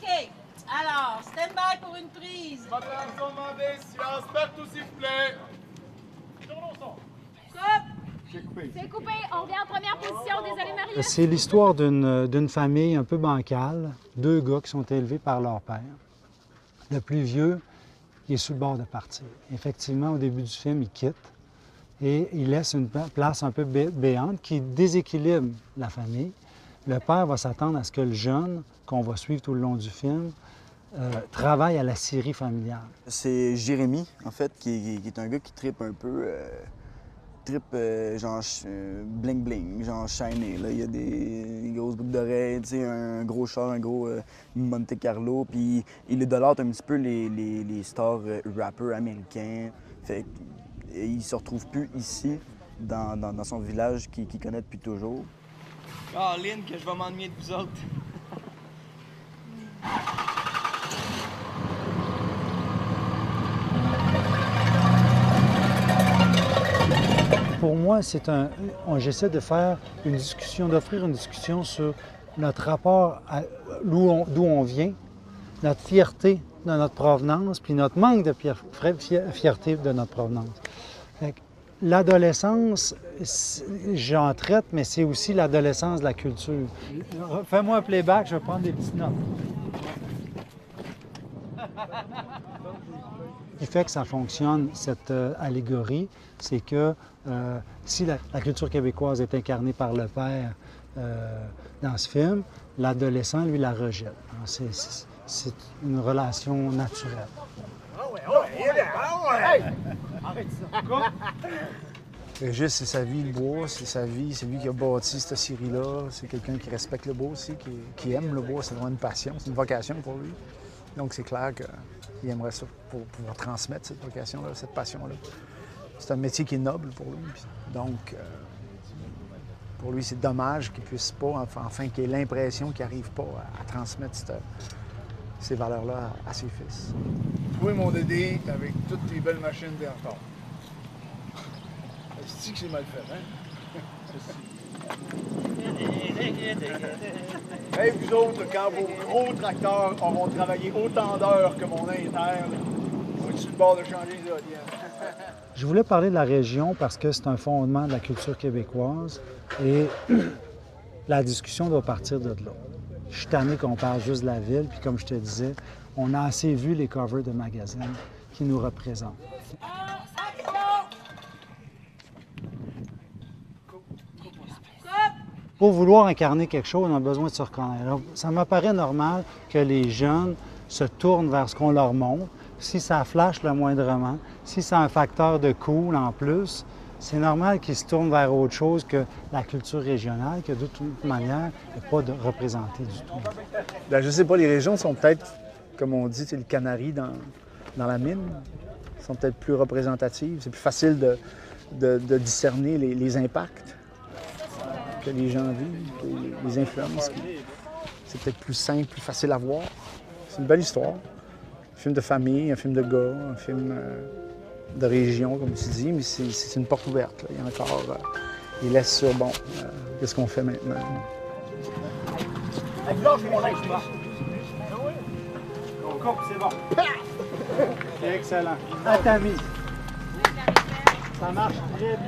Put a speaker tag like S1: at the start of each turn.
S1: OK. Alors, stand-by pour une prise.
S2: Madame, sans demander, silence partout, s'il vous plaît.
S1: Coupe.
S3: C'est coupé. On revient en première position. Désolé, Marius.
S4: C'est l'histoire d'une famille un peu bancale, deux gars qui sont élevés par leur père. Le plus vieux, il est sur le bord de partir. Effectivement, au début du film, il quitte et il laisse une place un peu béante qui déséquilibre la famille. Le père va s'attendre à ce que le jeune, qu'on va suivre tout le long du film, travaille à la scierie familiale.
S5: C'est Jérémy, en fait, qui est un gars qui trippe un peu, genre bling-bling, genre shiny. Là. Il y a des grosses boucles d'oreilles, un gros char, un gros Monte Carlo. Puis il idolâtre un petit peu les stars rappeurs américains. Fait il se retrouve plus ici, dans son village qu'il connaît depuis toujours.
S6: Ah, Lynn, que je vais m'ennuyer de vous autres.
S4: Pour moi, j'essaie de faire une discussion, d'offrir une discussion sur notre rapport à d'où on vient, notre fierté de notre provenance, puis notre manque de fierté de notre provenance. L'adolescence, j'en traite, mais c'est aussi l'adolescence de la culture. Fais-moi un playback, je vais prendre des petites notes. Ce qui fait que ça fonctionne, cette allégorie, c'est que si la culture québécoise est incarnée par le père dans ce film, l'adolescent, lui, la rejette. C'est une relation naturelle.
S7: Régis, c'est sa vie, le bois, c'est sa vie, c'est lui qui a bâti cette scierie-là. C'est quelqu'un qui respecte le bois aussi, qui aime le bois. C'est vraiment une passion, c'est une vocation pour lui. Donc c'est clair qu'il aimerait ça pour pouvoir transmettre cette vocation-là, cette passion-là. C'est un métier qui est noble pour lui. Donc, pour lui, c'est dommage qu'il ne puisse pas, enfin qu'il ait l'impression qu'il n'arrive pas à transmettre ces valeurs-là à ses fils.
S2: Oui, mon Dédé, avec toutes tes belles machines t'es en retard. C'est que c'est mal fait, hein? Hey, vous autres, quand vos gros tracteurs auront travaillé autant d'heures que mon inter, on va-tu sur le bord de changer les éoliennes?
S4: Je voulais parler de la région parce que c'est un fondement de la culture québécoise et la discussion doit partir de là. Je suis tanné qu'on parle juste de la ville, puis comme je te disais, on a assez vu les covers de magazines qui nous représentent. Pour vouloir incarner quelque chose, on a besoin de se reconnaître. Alors, ça m'apparaît normal que les jeunes se tournent vers ce qu'on leur montre. Si ça flash le moindrement, si c'est un facteur de cool en plus, c'est normal qu'ils se tournent vers autre chose que la culture régionale, que de toute manière n'est pas représentée du tout.
S7: Bien, je ne sais pas, les régions sont peut-être, comme on dit, le canari dans la mine. Elles sont peut-être plus représentatives. C'est plus facile de discerner les impacts que les gens vivent, les influences. C'est peut-être plus simple, plus facile à voir. C'est une belle histoire. Un film de famille, un film de gars, un film de région, comme tu dis, mais c'est une porte ouverte. Là. Il y a encore... il laisse sur, bon, qu'est-ce qu'on fait maintenant?
S4: On coupe, c'est bon. C'est excellent. À ta mise. Ça marche très bien.